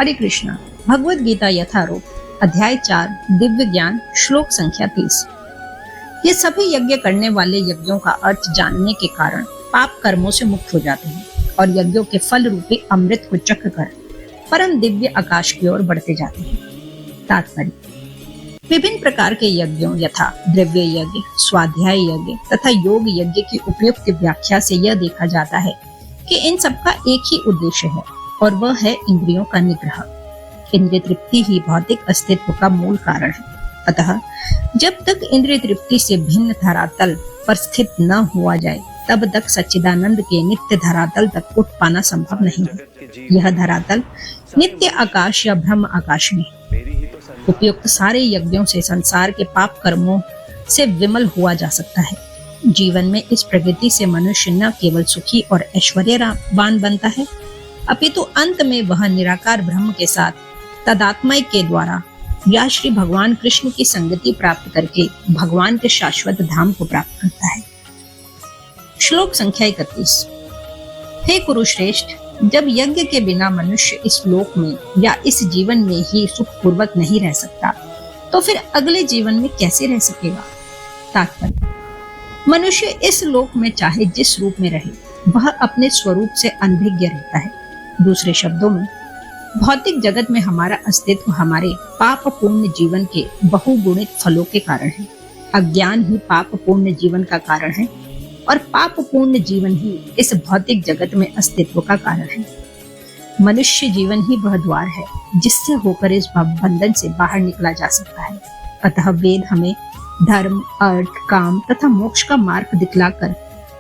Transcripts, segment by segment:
हरे कृष्णा। भगवत गीता यथारूप, अध्याय 4, दिव्य ज्ञान, श्लोक संख्या 30। ये सभी यज्ञ करने वाले यज्ञों का अर्थ जानने के कारण पाप कर्मों से मुक्त हो जाते हैं और यज्ञों के फल रूपी अमृत को चख कर परम दिव्य आकाश की ओर बढ़ते जाते हैं। तात्पर्य: विभिन्न प्रकार के यज्ञों यथा द्रव्य यज्ञ, स्वाध्याय यज्ञ तथा योग यज्ञ की उपयुक्त व्याख्या से यह देखा जाता है कि इन सबका एक ही उद्देश्य है और वह है इंद्रियों का निग्रह। इंद्रिय तृप्ति ही भौतिक अस्तित्व का मूल कारण है। अतः जब तक इंद्रिय तृप्ति से भिन्न धरातल पर स्थित न हुआ जाए तब तक सच्चिदानंद के नित्य धरातल तक उठ पाना संभव नहीं है। यह धरातल नित्य आकाश या ब्रह्म आकाश में उपयुक्त सारे यज्ञों से संसार के पाप कर्मों से विमल हुआ जा सकता है। जीवन में इस प्रगति से मनुष्य न केवल सुखी और ऐश्वर्यवान बनता है, अपितु अंत में वह निराकार ब्रह्म के साथ तदात्मय के द्वारा या श्री भगवान कृष्ण की संगति प्राप्त करके भगवान के शाश्वत धाम को प्राप्त करता है। श्लोक संख्या 31। हे कुरुश्रेष्ठ, जब यज्ञ के बिना मनुष्य इस लोक में या इस जीवन में ही सुखपूर्वक नहीं रह सकता, तो फिर अगले जीवन में कैसे रह सकेगा? तात्पर्य: मनुष्य इस लोक में चाहे जिस रूप में रहे, वह अपने स्वरूप से अनभिज्ञ रहता है। दूसरे शब्दों में, भौतिक जगत में हमारा अस्तित्व हमारे पाप पूर्ण जीवन के बहुगुणित फलों के कारण है। अज्ञान ही पाप पूर्ण जीवन का कारण है और पाप पूर्ण जीवन ही इस भौतिक जगत में अस्तित्व का कारण है। मनुष्य जीवन ही वह द्वार है जिससे होकर इस बंधन से बाहर निकला जा सकता है। अतः वेद हमें धर्म, अर्थ, काम तथा मोक्ष का मार्ग दिखलाकर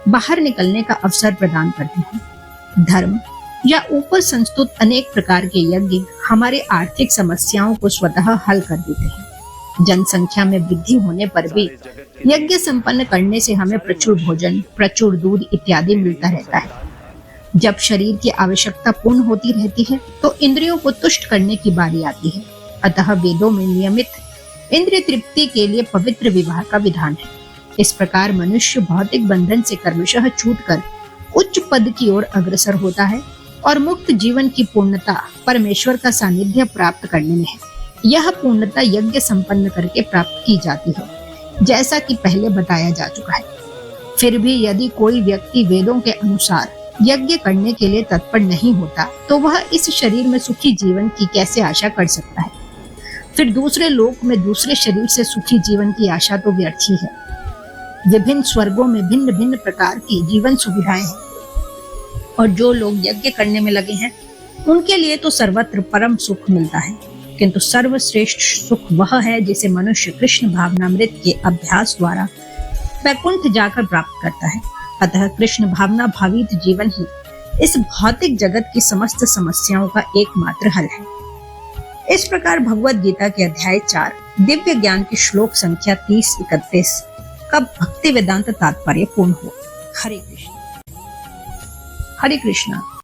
बाहर निकलने का अवसर प्रदान करते हैं। धर्म या ऊपर संस्तुत अनेक प्रकार के यज्ञ हमारे आर्थिक समस्याओं को स्वतः हल कर देते हैं। जनसंख्या में वृद्धि होने पर भी यज्ञ संपन्न करने से हमें प्रचुर भोजन, प्रचुर दूध इत्यादि मिलता रहता है। जब शरीर की आवश्यकता पूर्ण होती रहती है तो इंद्रियों को तुष्ट करने की बारी आती है। अतः वेदों में नियमित इंद्रिय तृप्ति के लिए पवित्र विवाह का विधान है। इस प्रकार मनुष्य भौतिक बंधन से क्रमशः छूटकर उच्च पद की ओर अग्रसर होता है और मुक्त जीवन की पूर्णता परमेश्वर का सानिध्य प्राप्त करने में है। यह पूर्णता यज्ञ संपन्न करके प्राप्त की जाती है, जैसा कि पहले बताया जा चुका है। फिर भी यदि कोई व्यक्ति वेदों के अनुसार यज्ञ करने के लिए तत्पर नहीं होता, तो वह इस शरीर में सुखी जीवन की कैसे आशा कर सकता है? फिर दूसरे लोक में दूसरे शरीर से सुखी जीवन की आशा तो व्यर्थ ही है। विभिन्न स्वर्गों में भिन्न भिन्न प्रकार की जीवन सुविधाएं हैं और जो लोग यज्ञ करने में लगे हैं उनके लिए तो सर्वत्र परम सुख मिलता है, किंतु सर्वश्रेष्ठ सुख वह है जिसे मनुष्य कृष्ण भावनामृत के अभ्यास द्वारा वैकुंठ जाकर प्राप्त करता है। अतः कृष्ण भावना भावित जीवन ही इस भौतिक जगत की समस्त समस्याओं का एकमात्र हल है। इस प्रकार भगवत गीता के अध्याय 4 दिव्य ज्ञान की श्लोक संख्या 30-31 का भक्ति वेदांत तात्पर्य पूर्ण हुआ। हरे कृष्ण। हरे कृष्णा।